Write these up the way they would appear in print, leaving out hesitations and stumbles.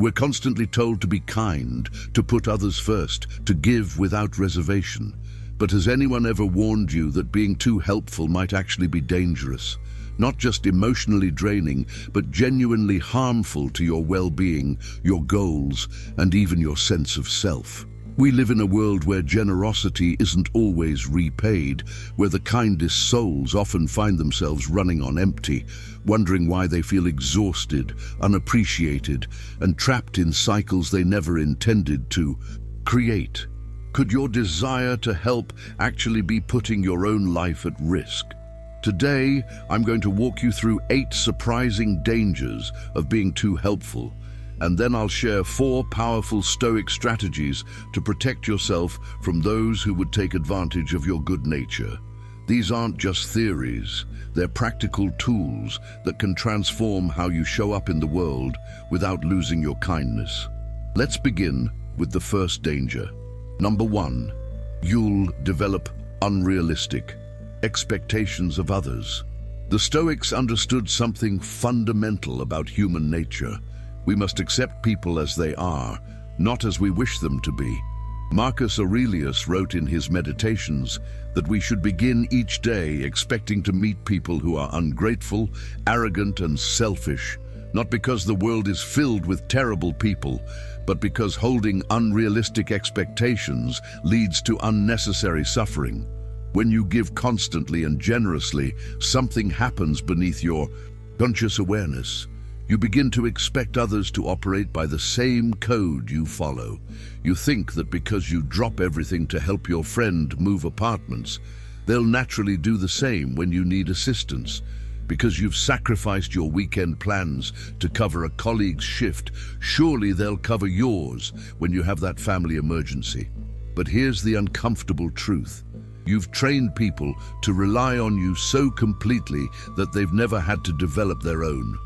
We're constantly told to be kind, to put others first, to give without reservation. But has anyone ever warned you that being too helpful might actually be dangerous? Not just emotionally draining, but genuinely harmful to your well-being, your goals, and even your sense of self. We live in a world where generosity isn't always repaid, where the kindest souls often find themselves running on empty, wondering why they feel exhausted, unappreciated, and trapped in cycles they never intended to create. Could your desire to help actually be putting your own life at risk? Today, I'm going to walk you through 8 surprising dangers of being too helpful, and then I'll share 4 powerful Stoic strategies to protect yourself from those who would take advantage of your good nature. These aren't just theories, they're practical tools that can transform how you show up in the world without losing your kindness. Let's begin with the first danger. Number 1, you'll develop unrealistic expectations of others. The Stoics understood something fundamental about human nature. We must accept people as they are, not as we wish them to be. Marcus Aurelius wrote in his Meditations that we should begin each day expecting to meet people who are ungrateful, arrogant, and selfish, not because the world is filled with terrible people, but because holding unrealistic expectations leads to unnecessary suffering. When you give constantly and generously, something happens beneath your conscious awareness. You begin to expect others to operate by the same code you follow. You think that because you drop everything to help your friend move apartments, they'll naturally do the same when you need assistance. Because you've sacrificed your weekend plans to cover a colleague's shift, surely they'll cover yours when you have that family emergency. But here's the uncomfortable truth. You've trained people to rely on you so completely that they've never had to develop their own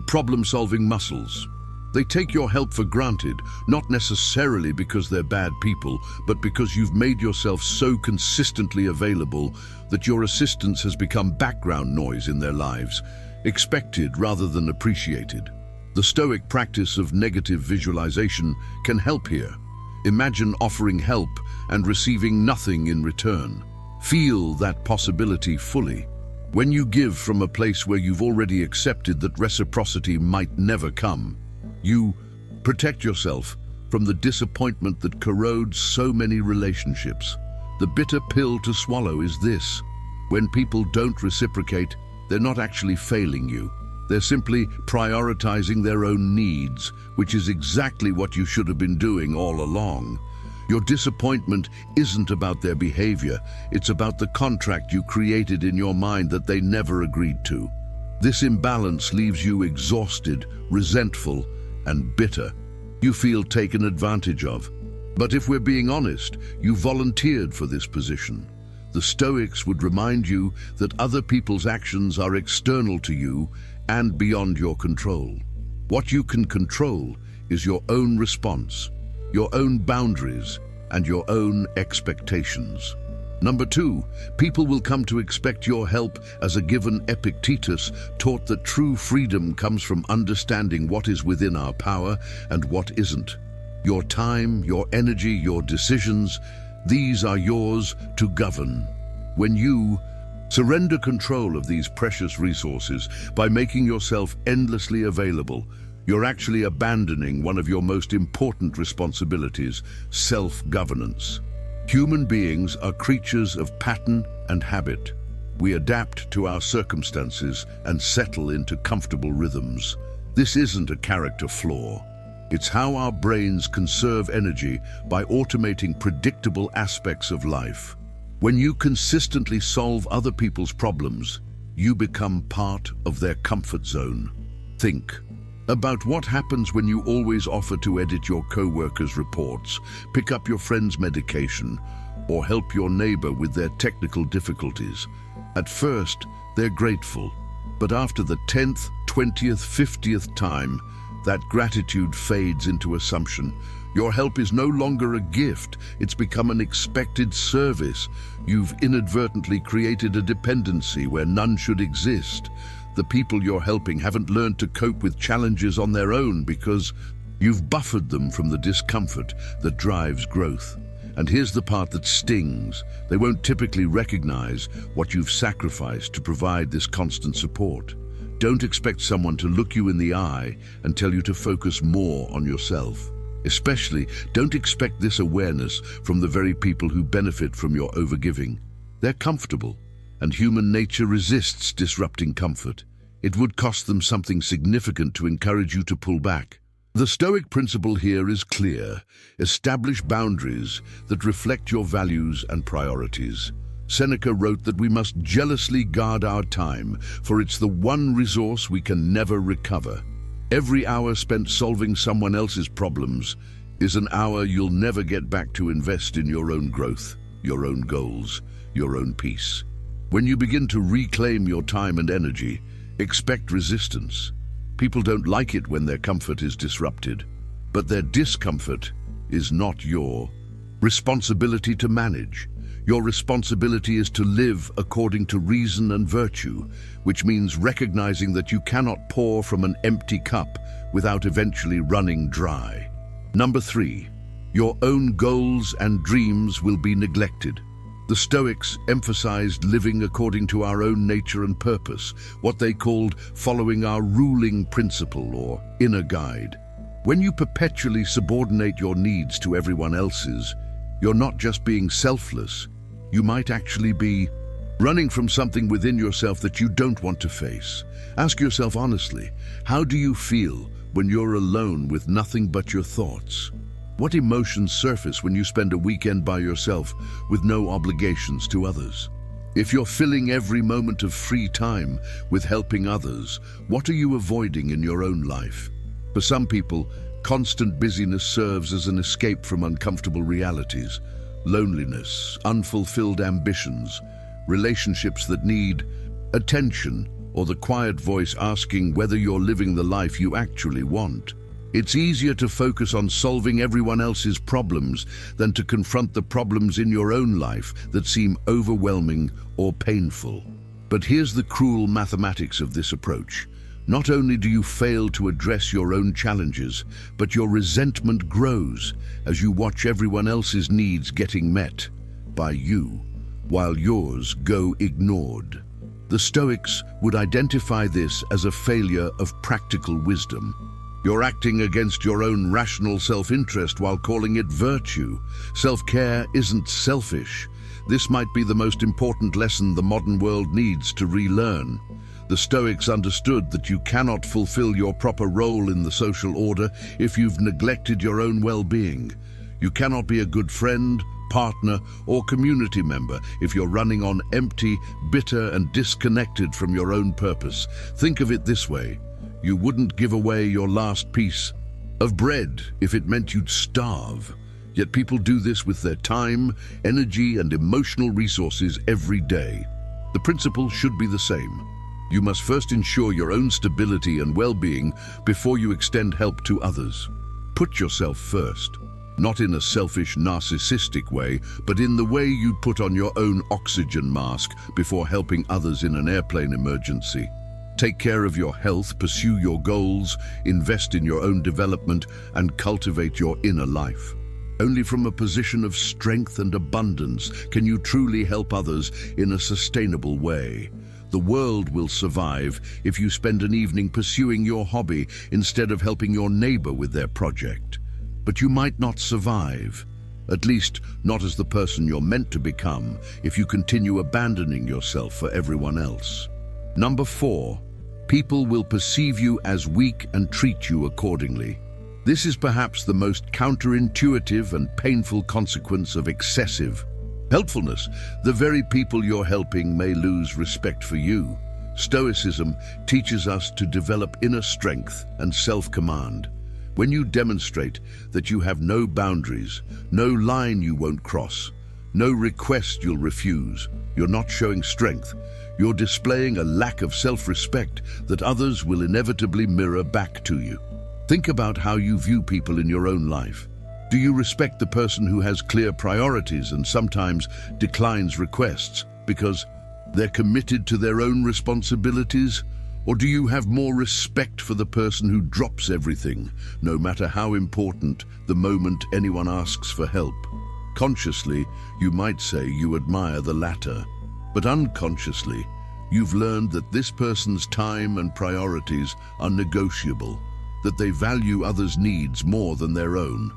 problem-solving muscles. They take your help for granted, not necessarily because they're bad people, but because you've made yourself so consistently available that your assistance has become background noise in their lives, expected rather than appreciated. The Stoic practice of negative visualization can help here. Imagine offering help and receiving nothing in return. Feel that possibility fully. When you give from a place where you've already accepted that reciprocity might never come, you protect yourself from the disappointment that corrodes so many relationships. The bitter pill to swallow is this: when people don't reciprocate, they're not actually failing you. They're simply prioritizing their own needs, which is exactly what you should have been doing all along. Your disappointment isn't about their behavior, it's about the contract you created in your mind that they never agreed to. This imbalance leaves you exhausted, resentful, and bitter. You feel taken advantage of. But if we're being honest, you volunteered for this position. The Stoics would remind you that other people's actions are external to you and beyond your control. What you can control is your own response, your own boundaries, and your own expectations. Number 2, people will come to expect your help as a given. Epictetus taught that true freedom comes from understanding what is within our power and what isn't. Your time, your energy, your decisions, these are yours to govern. When you surrender control of these precious resources by making yourself endlessly available, you're actually abandoning one of your most important responsibilities: self-governance. Human beings are creatures of pattern and habit. We adapt to our circumstances and settle into comfortable rhythms. This isn't a character flaw. It's how our brains conserve energy by automating predictable aspects of life. When you consistently solve other people's problems, you become part of their comfort zone. Think about what happens when you always offer to edit your co-workers' reports, pick up your friend's medication, or help your neighbor with their technical difficulties. At first, they're grateful, but after the 10th, 20th, 50th time, that gratitude fades into assumption. Your help is no longer a gift, it's become an expected service. You've inadvertently created a dependency where none should exist. The people you're helping haven't learned to cope with challenges on their own because You've buffered them from the discomfort that drives growth. And here's the part that stings. They won't typically recognize what you've sacrificed to provide this constant support. Don't expect someone to look you in the eye and tell you to focus more on yourself. Especially, don't expect this awareness from the very people who benefit from your overgiving. They're comfortable, and human nature resists disrupting comfort. It would cost them something significant to encourage you to pull back. The Stoic principle here is clear. Establish boundaries that reflect your values and priorities. Seneca wrote that we must jealously guard our time, for it's the one resource we can never recover. Every hour spent solving someone else's problems is an hour you'll never get back to invest in your own growth, your own goals, your own peace. When you begin to reclaim your time and energy, expect resistance. People don't like it when their comfort is disrupted, but their discomfort is not your responsibility to manage. Your responsibility is to live according to reason and virtue, which means recognizing that you cannot pour from an empty cup without eventually running dry. Number 3, your own goals and dreams will be neglected. The Stoics emphasized living according to our own nature and purpose, what they called following our ruling principle or inner guide. When you perpetually subordinate your needs to everyone else's, you're not just being selfless, you might actually be running from something within yourself that you don't want to face. Ask yourself honestly, how do you feel when you're alone with nothing but your thoughts? What emotions surface when you spend a weekend by yourself with no obligations to others? If you're filling every moment of free time with helping others, what are you avoiding in your own life? For some people, constant busyness serves as an escape from uncomfortable realities. Loneliness, unfulfilled ambitions, relationships that need attention, or the quiet voice asking whether you're living the life you actually want. It's easier to focus on solving everyone else's problems than to confront the problems in your own life that seem overwhelming or painful. But here's the cruel mathematics of this approach. Not only do you fail to address your own challenges, but your resentment grows as you watch everyone else's needs getting met by you, while yours go ignored. The Stoics would identify this as a failure of practical wisdom. You're acting against your own rational self-interest while calling it virtue. Self-care isn't selfish. This might be the most important lesson the modern world needs to relearn. The Stoics understood that you cannot fulfill your proper role in the social order if you've neglected your own well-being. You cannot be a good friend, partner, or community member if you're running on empty, bitter, and disconnected from your own purpose. Think of it this way. You wouldn't give away your last piece of bread if it meant you'd starve. Yet people do this with their time, energy, and emotional resources every day. The principle should be the same. You must first ensure your own stability and well-being before you extend help to others. Put yourself first, not in a selfish, narcissistic way, but in the way you'd put on your own oxygen mask before helping others in an airplane emergency. Take care of your health, pursue your goals, invest in your own development, and cultivate your inner life. Only from a position of strength and abundance can you truly help others in a sustainable way. The world will survive if you spend an evening pursuing your hobby instead of helping your neighbor with their project. But you might not survive, at least not as the person you're meant to become, if you continue abandoning yourself for everyone else. Number 4, people will perceive you as weak and treat you accordingly. This is perhaps the most counterintuitive and painful consequence of excessive helpfulness. The very people you're helping may lose respect for you. Stoicism teaches us to develop inner strength and self-command. When you demonstrate that you have no boundaries, no line you won't cross, no request you'll refuse, you're not showing strength. You're displaying a lack of self-respect that others will inevitably mirror back to you. Think about how you view people in your own life. Do you respect the person who has clear priorities and sometimes declines requests because they're committed to their own responsibilities? Or do you have more respect for the person who drops everything, no matter how important, the moment anyone asks for help? Consciously, you might say you admire the latter, but unconsciously, you've learned that this person's time and priorities are negotiable, that they value others' needs more than their own.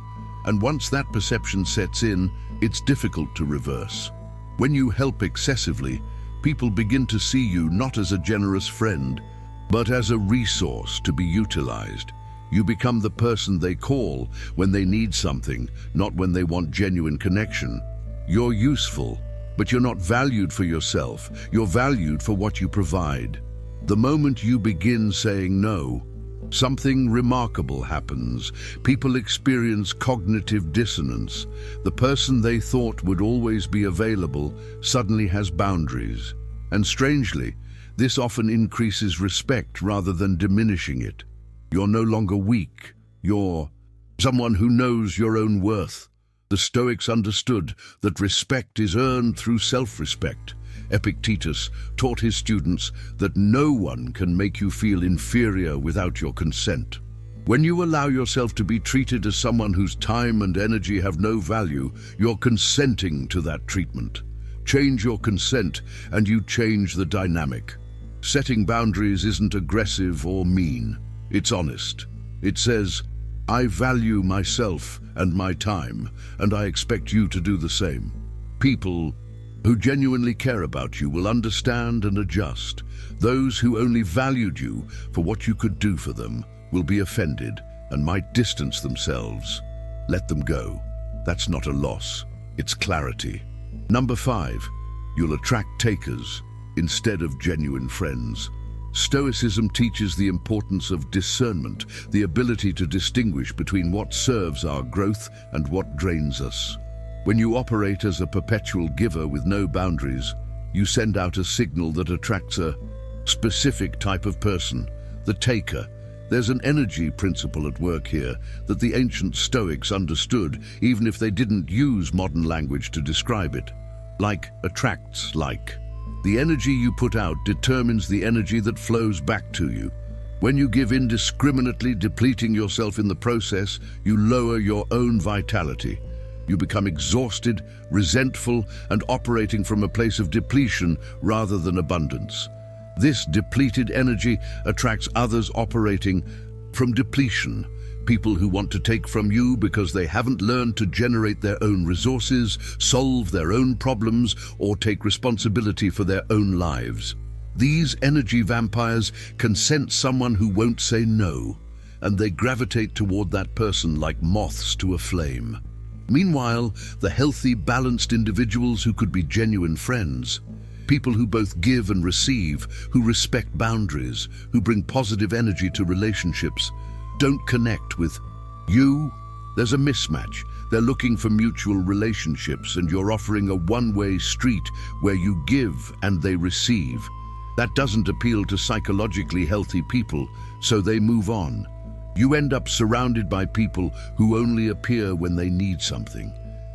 And once that perception sets in, it's difficult to reverse. When you help excessively, people begin to see you not as a generous friend, but as a resource to be utilized. You become the person they call when they need something, not when they want genuine connection. You're useful, but you're not valued for yourself. You're valued for what you provide. The moment you begin saying no, something remarkable happens. People experience cognitive dissonance. The person they thought would always be available suddenly has boundaries. And strangely, this often increases respect rather than diminishing it. You're no longer weak. You're someone who knows your own worth. The Stoics understood that respect is earned through self-respect. Epictetus taught his students that no one can make you feel inferior without your consent. When you allow yourself to be treated as someone whose time and energy have no value, you're consenting to that treatment. Change your consent and you change the dynamic. Setting boundaries isn't aggressive or mean. It's honest. It says, I value myself and my time, and I expect you to do the same. People who genuinely care about you will understand and adjust. Those who only valued you for what you could do for them will be offended and might distance themselves. Let them go. That's not a loss. It's clarity. Number 5, you'll attract takers instead of genuine friends. Stoicism teaches the importance of discernment, the ability to distinguish between what serves our growth and what drains us. When you operate as a perpetual giver with no boundaries, you send out a signal that attracts a specific type of person, the taker. There's an energy principle at work here that the ancient Stoics understood, even if they didn't use modern language to describe it. Like attracts like. The energy you put out determines the energy that flows back to you. When you give indiscriminately, depleting yourself in the process, you lower your own vitality. You become exhausted, resentful, and operating from a place of depletion rather than abundance. This depleted energy attracts others operating from depletion, people who want to take from you because they haven't learned to generate their own resources, solve their own problems, or take responsibility for their own lives. These energy vampires can sense someone who won't say no, and they gravitate toward that person like moths to a flame. Meanwhile, the healthy, balanced individuals who could be genuine friends, people who both give and receive, who respect boundaries, who bring positive energy to relationships, don't connect with you. There's a mismatch. They're looking for mutual relationships, and you're offering a one-way street where you give and they receive. That doesn't appeal to psychologically healthy people, so they move on. You end up surrounded by people who only appear when they need something.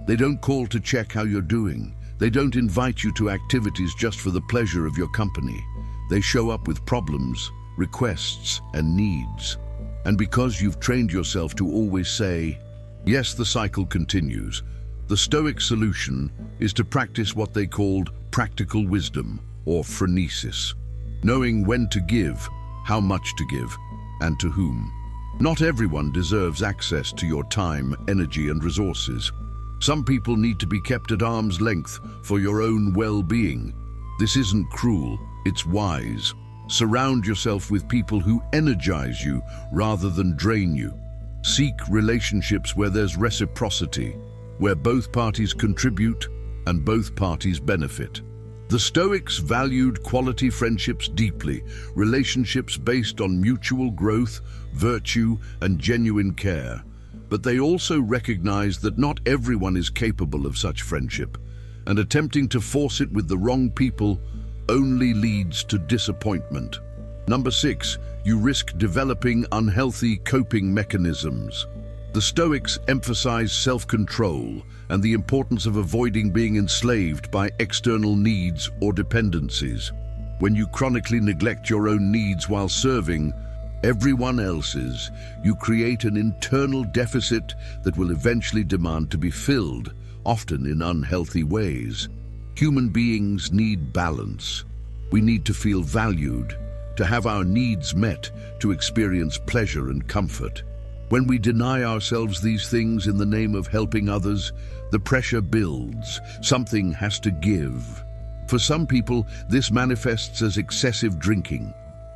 They don't call to check how you're doing. They don't invite you to activities just for the pleasure of your company. They show up with problems, requests, and needs. And because you've trained yourself to always say, yes, the cycle continues. The Stoic solution is to practice what they called practical wisdom, or phronesis, knowing when to give, how much to give, and to whom. Not everyone deserves access to your time, energy, and resources. Some people need to be kept at arm's length for your own well-being. This isn't cruel, it's wise. Surround yourself with people who energize you rather than drain you. Seek relationships where there's reciprocity, where both parties contribute and both parties benefit. The Stoics valued quality friendships deeply, relationships based on mutual growth, virtue, and genuine care. But they also recognized that not everyone is capable of such friendship, and attempting to force it with the wrong people only leads to disappointment. Number 6, you risk developing unhealthy coping mechanisms. The Stoics emphasize self-control and the importance of avoiding being enslaved by external needs or dependencies. When you chronically neglect your own needs while serving everyone else's, you create an internal deficit that will eventually demand to be filled, often in unhealthy ways. Human beings need balance. We need to feel valued, to have our needs met, to experience pleasure and comfort. When we deny ourselves these things in the name of helping others, the pressure builds. Something has to give. For some people, this manifests as excessive drinking.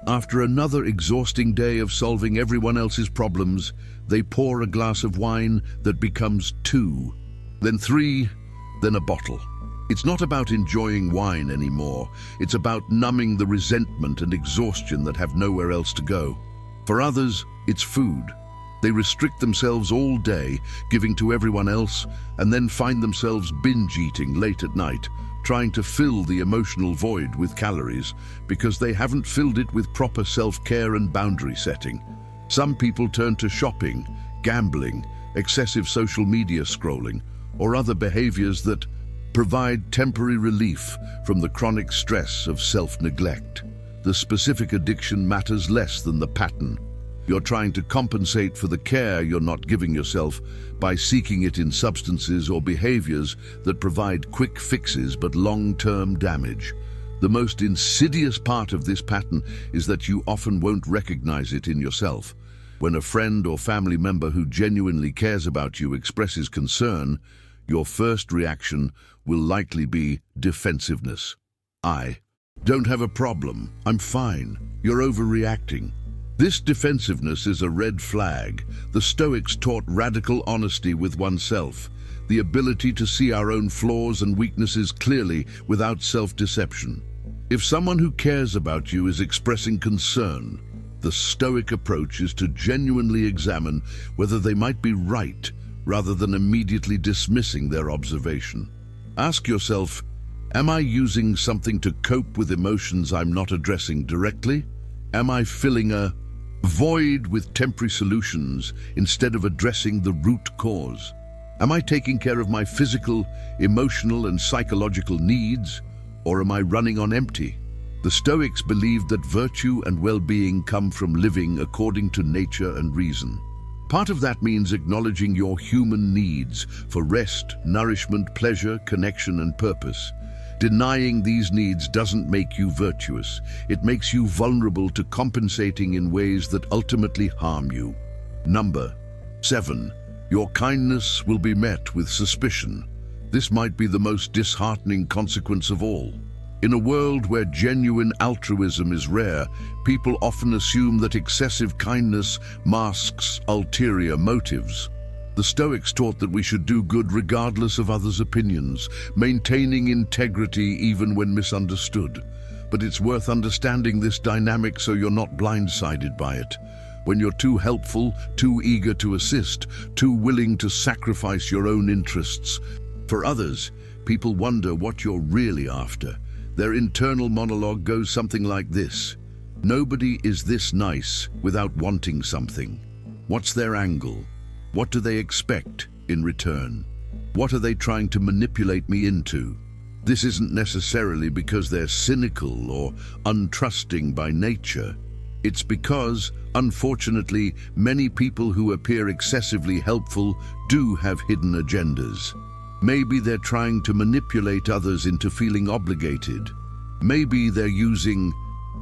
After another exhausting day of solving everyone else's problems, they pour a glass of wine that becomes 2, then 3, then a bottle. It's not about enjoying wine anymore. It's about numbing the resentment and exhaustion that have nowhere else to go. For others, it's food. They restrict themselves all day, giving to everyone else, and then find themselves binge eating late at night, trying to fill the emotional void with calories because they haven't filled it with proper self-care and boundary setting. Some people turn to shopping, gambling, excessive social media scrolling, or other behaviors that provide temporary relief from the chronic stress of self-neglect. The specific addiction matters less than the pattern. You're trying to compensate for the care you're not giving yourself by seeking it in substances or behaviors that provide quick fixes but long-term damage. The most insidious part of this pattern is that you often won't recognize it in yourself. When a friend or family member who genuinely cares about you expresses concern, your first reaction will likely be defensiveness. I don't have a problem. I'm fine. You're overreacting. This defensiveness is a red flag. The Stoics taught radical honesty with oneself, the ability to see our own flaws and weaknesses clearly without self-deception. If someone who cares about you is expressing concern, the Stoic approach is to genuinely examine whether they might be right rather than immediately dismissing their observation. Ask yourself, am I using something to cope with emotions I'm not addressing directly? Am I filling a void with temporary solutions instead of addressing the root cause? Am I taking care of my physical, emotional, and psychological needs, or am I running on empty? The Stoics believed that virtue and well-being come from living according to nature and reason. Part of that means acknowledging your human needs for rest, nourishment, pleasure, connection, and purpose. Denying these needs doesn't make you virtuous. It makes you vulnerable to compensating in ways that ultimately harm you. Number 7. Your kindness will be met with suspicion. This might be the most disheartening consequence of all. In a world where genuine altruism is rare, people often assume that excessive kindness masks ulterior motives. The Stoics taught that we should do good regardless of others' opinions, maintaining integrity even when misunderstood. But it's worth understanding this dynamic so you're not blindsided by it. When you're too helpful, too eager to assist, too willing to sacrifice your own interests for others, people wonder what you're really after. Their internal monologue goes something like this: nobody is this nice without wanting something. What's their angle? What do they expect in return? What are they trying to manipulate me into? This isn't necessarily because they're cynical or untrusting by nature. It's because, unfortunately, many people who appear excessively helpful do have hidden agendas. Maybe they're trying to manipulate others into feeling obligated. Maybe they're using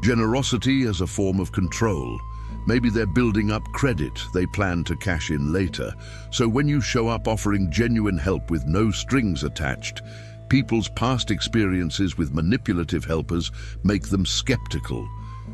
generosity as a form of control. Maybe they're building up credit they plan to cash in later. So when you show up offering genuine help with no strings attached, people's past experiences with manipulative helpers make them skeptical.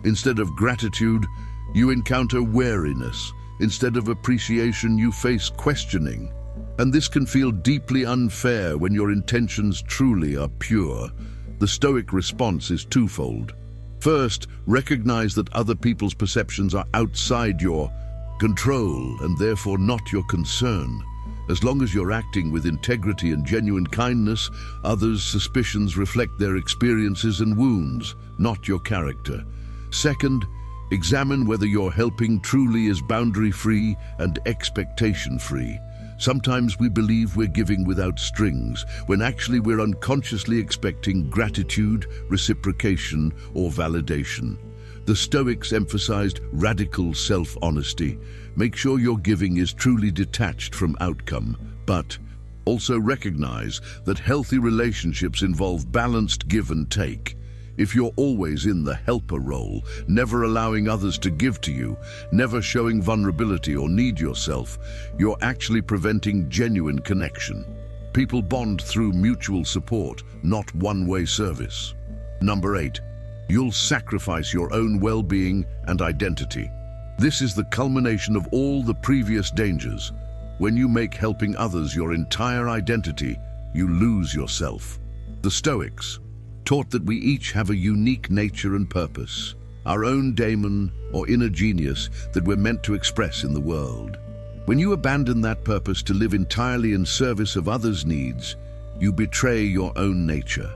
Instead of gratitude, you encounter wariness. Instead of appreciation, you face questioning. And this can feel deeply unfair when your intentions truly are pure. The Stoic response is twofold. First, recognize that other people's perceptions are outside your control and therefore not your concern. As long as you're acting with integrity and genuine kindness, others' suspicions reflect their experiences and wounds, not your character. Second, examine whether your helping truly is boundary-free and expectation-free. Sometimes we believe we're giving without strings, when actually we're unconsciously expecting gratitude, reciprocation, or validation. The Stoics emphasized radical self-honesty. Make sure your giving is truly detached from outcome, but also recognize that healthy relationships involve balanced give and take. If you're always in the helper role, never allowing others to give to you, never showing vulnerability or need yourself, you're actually preventing genuine connection. People bond through mutual support, not one-way service. Number 8. You'll sacrifice your own well-being and identity. This is the culmination of all the previous dangers. When you make helping others your entire identity, you lose yourself. The Stoics taught that we each have a unique nature and purpose, our own daemon or inner genius that we're meant to express in the world. When you abandon that purpose to live entirely in service of others' needs, you betray your own nature.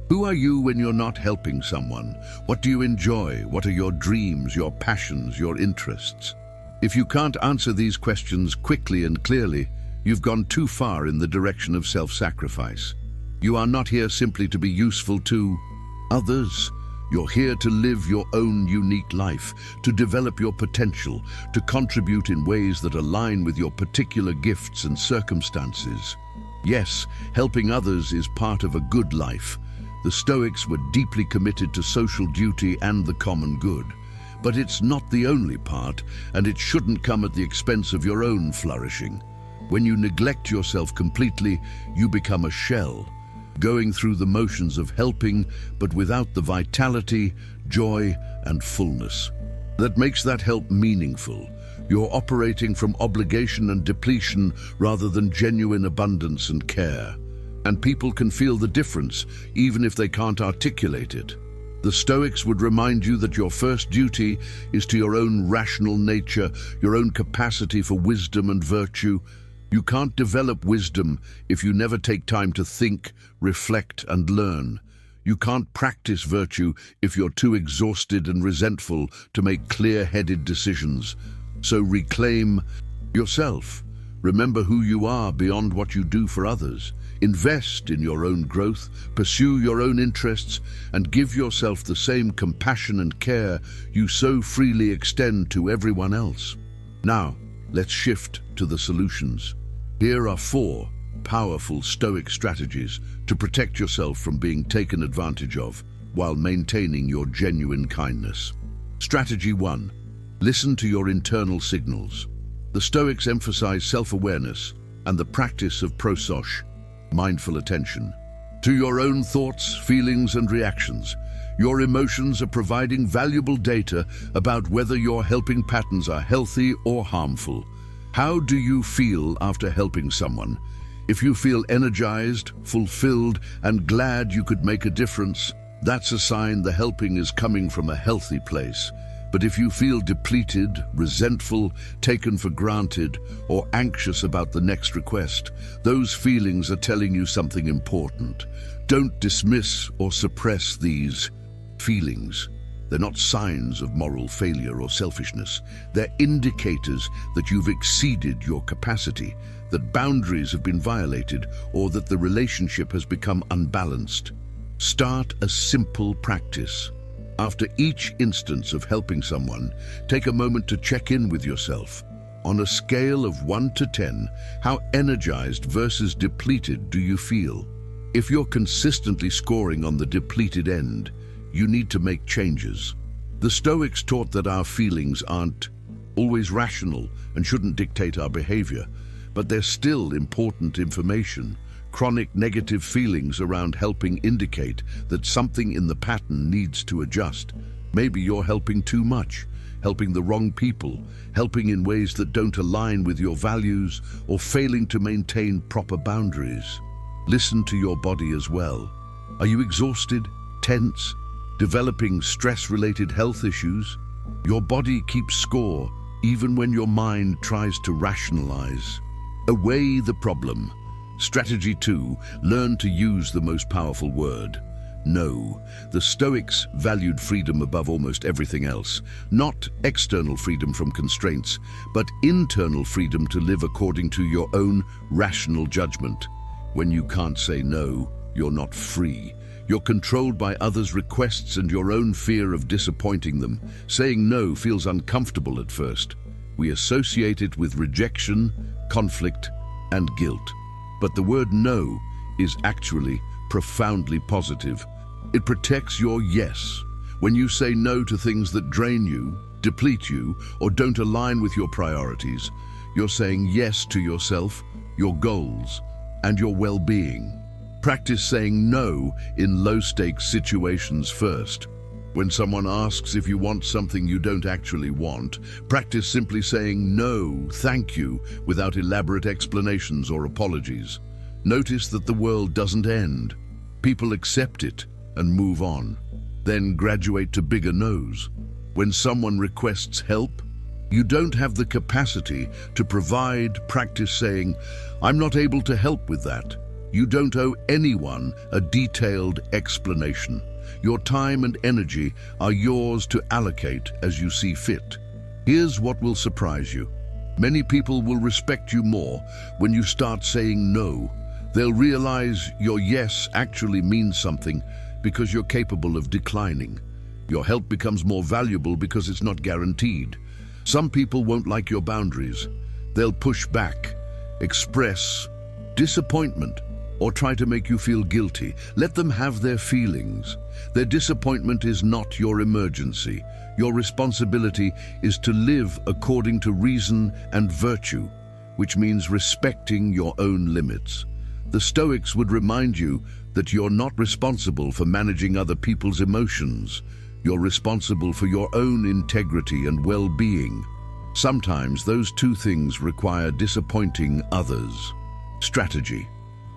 Who are you when you're not helping someone? What do you enjoy? What are your dreams, your passions, your interests? If you can't answer these questions quickly and clearly, you've gone too far in the direction of self-sacrifice. You are not here simply to be useful to others. You're here to live your own unique life, to develop your potential, to contribute in ways that align with your particular gifts and circumstances. Yes, helping others is part of a good life. The Stoics were deeply committed to social duty and the common good. But it's not the only part, and it shouldn't come at the expense of your own flourishing. When you neglect yourself completely, you become a shell, going through the motions of helping, but without the vitality, joy, and fullness that makes that help meaningful. You're operating from obligation and depletion rather than genuine abundance and care. And people can feel the difference, even if they can't articulate it. The Stoics would remind you that your first duty is to your own rational nature, your own capacity for wisdom and virtue. You can't develop wisdom if you never take time to think, reflect, and learn. You can't practice virtue if you're too exhausted and resentful to make clear-headed decisions. So reclaim yourself. Remember who you are beyond what you do for others. Invest in your own growth, pursue your own interests, and give yourself the same compassion and care you so freely extend to everyone else. Now, let's shift to the solutions. Here are 4 powerful Stoic strategies to protect yourself from being taken advantage of while maintaining your genuine kindness. Strategy 1. Listen to your internal signals. The Stoics emphasize self-awareness and the practice of prosoche, mindful attention, to your own thoughts, feelings, and reactions. Your emotions are providing valuable data about whether your helping patterns are healthy or harmful. How do you feel after helping someone? If you feel energized, fulfilled, and glad you could make a difference, that's a sign the helping is coming from a healthy place. But if you feel depleted, resentful, taken for granted, or anxious about the next request, those feelings are telling you something important. Don't dismiss or suppress these feelings. They're not signs of moral failure or selfishness. They're indicators that you've exceeded your capacity, that boundaries have been violated, or that the relationship has become unbalanced. Start a simple practice. After each instance of helping someone, take a moment to check in with yourself. On a scale of 1 to 10, how energized versus depleted do you feel? If you're consistently scoring on the depleted end, you need to make changes. The Stoics taught that our feelings aren't always rational and shouldn't dictate our behavior, but they're still important information. Chronic negative feelings around helping indicate that something in the pattern needs to adjust. Maybe you're helping too much, helping the wrong people, helping in ways that don't align with your values, or failing to maintain proper boundaries. Listen to your body as well. Are you exhausted, tense, developing stress-related health issues? Your body keeps score even when your mind tries to rationalize. Away the problem. Strategy 2, learn to use the most powerful word, no. The Stoics valued freedom above almost everything else. Not external freedom from constraints, but internal freedom to live according to your own rational judgment. When you can't say no, you're not free. You're controlled by others' requests and your own fear of disappointing them. Saying no feels uncomfortable at first. We associate it with rejection, conflict, and guilt. But the word no is actually profoundly positive. It protects your yes. When you say no to things that drain you, deplete you, or don't align with your priorities, you're saying yes to yourself, your goals, and your well-being. Practice saying no in low-stakes situations first. When someone asks if you want something you don't actually want, practice simply saying no, thank you, without elaborate explanations or apologies. Notice that the world doesn't end. People accept it and move on. Then graduate to bigger no's. When someone requests help, you don't have the capacity to provide. Practice saying, I'm not able to help with that. You don't owe anyone a detailed explanation. Your time and energy are yours to allocate as you see fit. Here's what will surprise you. Many people will respect you more when you start saying no. They'll realize your yes actually means something because you're capable of declining. Your help becomes more valuable because it's not guaranteed. Some people won't like your boundaries. They'll push back, express disappointment, or try to make you feel guilty. Let them have their feelings. Their disappointment is not your emergency. Your responsibility is to live according to reason and virtue, which means respecting your own limits. The Stoics would remind you that you're not responsible for managing other people's emotions. You're responsible for your own integrity and well-being. Sometimes those two things require disappointing others. Strategy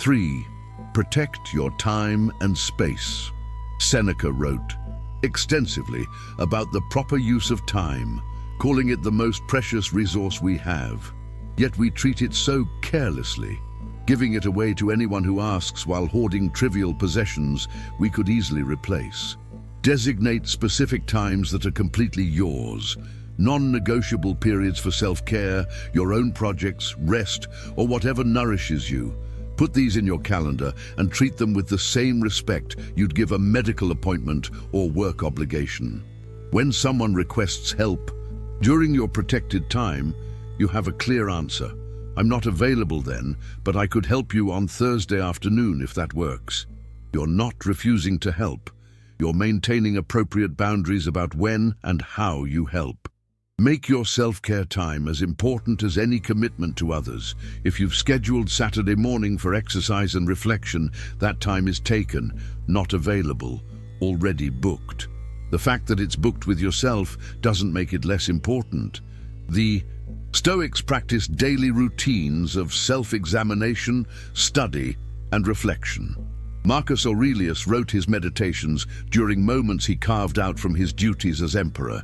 3. Protect your time and space. Seneca wrote extensively about the proper use of time, calling it the most precious resource we have. Yet we treat it so carelessly, giving it away to anyone who asks while hoarding trivial possessions we could easily replace. Designate specific times that are completely yours, non-negotiable periods for self-care, your own projects, rest, or whatever nourishes you. Put these in your calendar and treat them with the same respect you'd give a medical appointment or work obligation. When someone requests help, during your protected time, you have a clear answer. I'm not available then, but I could help you on Thursday afternoon if that works. You're not refusing to help. You're maintaining appropriate boundaries about when and how you help. Make your self-care time as important as any commitment to others. If you've scheduled Saturday morning for exercise and reflection, that time is taken, not available, already booked. The fact that it's booked with yourself doesn't make it less important. The Stoics practice daily routines of self-examination, study, and reflection. Marcus Aurelius wrote his meditations during moments he carved out from his duties as emperor.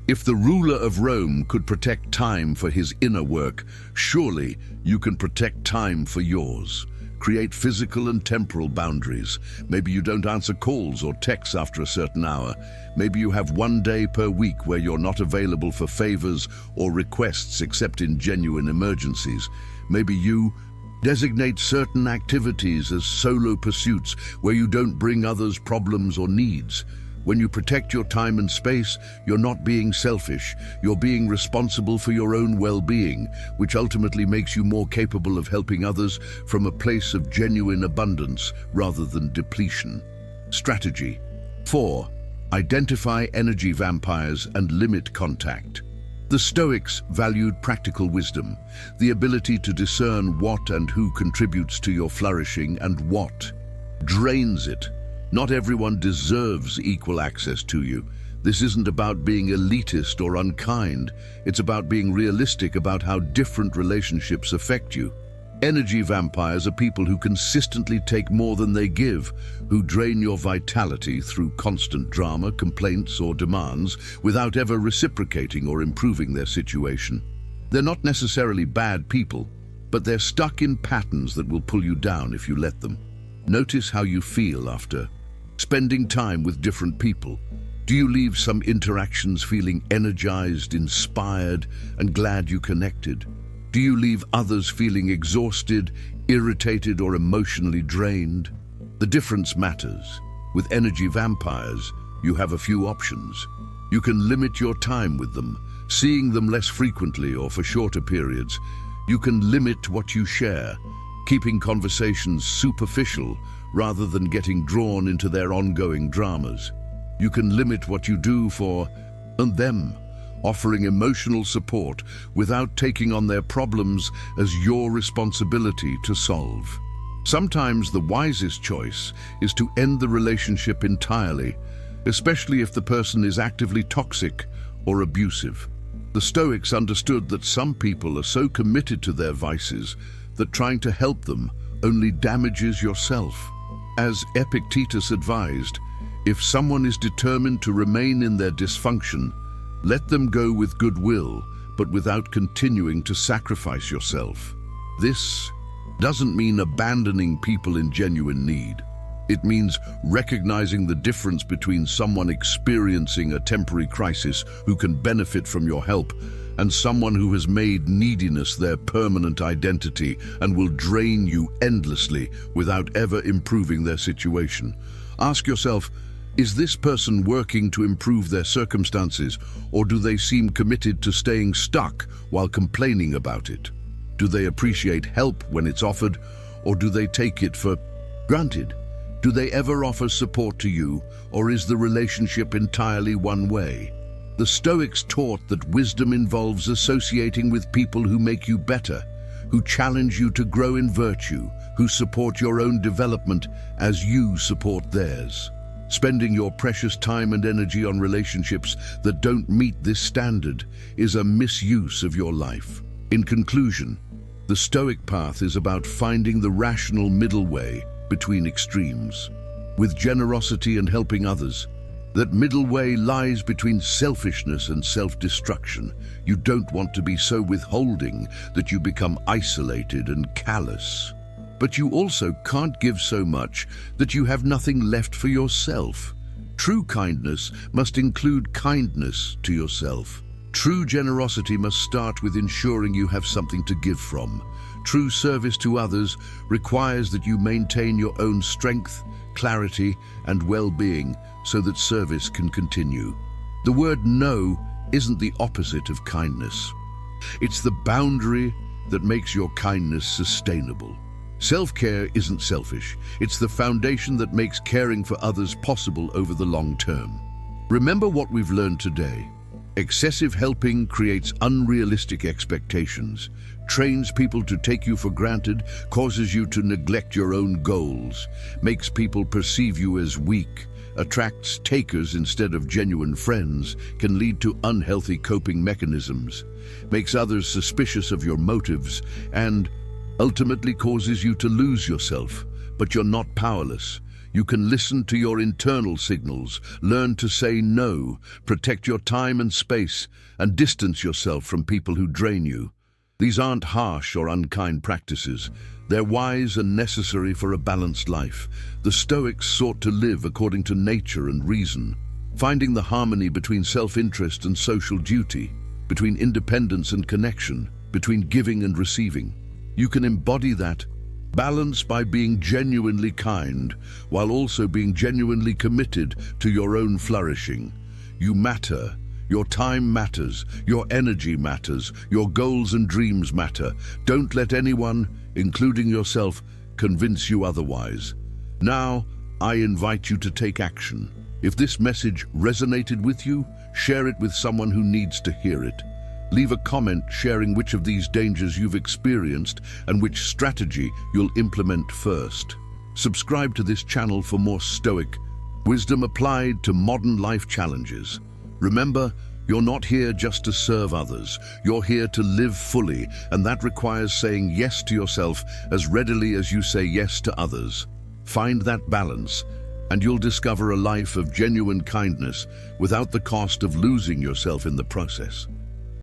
If the ruler of Rome could protect time for his inner work, surely you can protect time for yours. Create physical and temporal boundaries. Maybe you don't answer calls or texts after a certain hour. Maybe you have one day per week where you're not available for favors or requests except in genuine emergencies. Maybe you designate certain activities as solo pursuits where you don't bring others' problems or needs. When you protect your time and space, you're not being selfish. You're being responsible for your own well-being, which ultimately makes you more capable of helping others from a place of genuine abundance rather than depletion. Strategy 4. Identify energy vampires and limit contact. The Stoics valued practical wisdom, the ability to discern what and who contributes to your flourishing and what drains it. Not everyone deserves equal access to you. This isn't about being elitist or unkind. It's about being realistic about how different relationships affect you. Energy vampires are people who consistently take more than they give, who drain your vitality through constant drama, complaints, or demands without ever reciprocating or improving their situation. They're not necessarily bad people, but they're stuck in patterns that will pull you down if you let them. Notice how you feel after Spending time with different people. Do you leave some interactions feeling energized, inspired, and glad you connected? Do you leave others feeling exhausted, irritated, or emotionally drained? The difference matters. With energy vampires, you have a few options. You can limit your time with them, seeing them less frequently or for shorter periods. You can limit what you share, keeping conversations superficial rather than getting drawn into their ongoing dramas. You can limit what you do for them, offering emotional support without taking on their problems as your responsibility to solve. Sometimes the wisest choice is to end the relationship entirely, especially if the person is actively toxic or abusive. The Stoics understood that some people are so committed to their vices that trying to help them only damages yourself. As Epictetus advised, if someone is determined to remain in their dysfunction, let them go with goodwill, but without continuing to sacrifice yourself. This doesn't mean abandoning people in genuine need. It means recognizing the difference between someone experiencing a temporary crisis who can benefit from your help and someone who has made neediness their permanent identity and will drain you endlessly without ever improving their situation. Ask yourself, is this person working to improve their circumstances, or do they seem committed to staying stuck while complaining about it? Do they appreciate help when it's offered, or do they take it for granted? Do they ever offer support to you, or is the relationship entirely one way? The Stoics taught that wisdom involves associating with people who make you better, who challenge you to grow in virtue, who support your own development as you support theirs. Spending your precious time and energy on relationships that don't meet this standard is a misuse of your life. In conclusion, the Stoic path is about finding the rational middle way between extremes. With generosity and helping others, that middle way lies between selfishness and self-destruction. You don't want to be so withholding that you become isolated and callous. But you also can't give so much that you have nothing left for yourself. True kindness must include kindness to yourself. True generosity must start with ensuring you have something to give from. True service to others requires that you maintain your own strength, clarity, and well-being so that service can continue. The word no isn't the opposite of kindness. It's the boundary that makes your kindness sustainable. Self-care isn't selfish. It's the foundation that makes caring for others possible over the long term. Remember what we've learned today. Excessive helping creates unrealistic expectations, trains people to take you for granted, causes you to neglect your own goals, makes people perceive you as weak, attracts takers instead of genuine friends, can lead to unhealthy coping mechanisms, makes others suspicious of your motives, and ultimately causes you to lose yourself. But you're not powerless. You can listen to your internal signals, learn to say no, protect your time and space, and distance yourself from people who drain you. These aren't harsh or unkind practices. They're wise and necessary for a balanced life. The Stoics sought to live according to nature and reason, finding the harmony between self-interest and social duty, between independence and connection, between giving and receiving. You can embody that balance by being genuinely kind, while also being genuinely committed to your own flourishing. You matter. Your time matters. Your energy matters. Your goals and dreams matter. Don't let anyone, including yourself, convince you otherwise. Now, I invite you to take action. If this message resonated with you, share it with someone who needs to hear it. Leave a comment sharing which of these dangers you've experienced and which strategy you'll implement first. Subscribe to this channel for more Stoic wisdom applied to modern life challenges. Remember, you're not here just to serve others. You're here to live fully, and that requires saying yes to yourself as readily as you say yes to others. Find that balance, and you'll discover a life of genuine kindness without the cost of losing yourself in the process.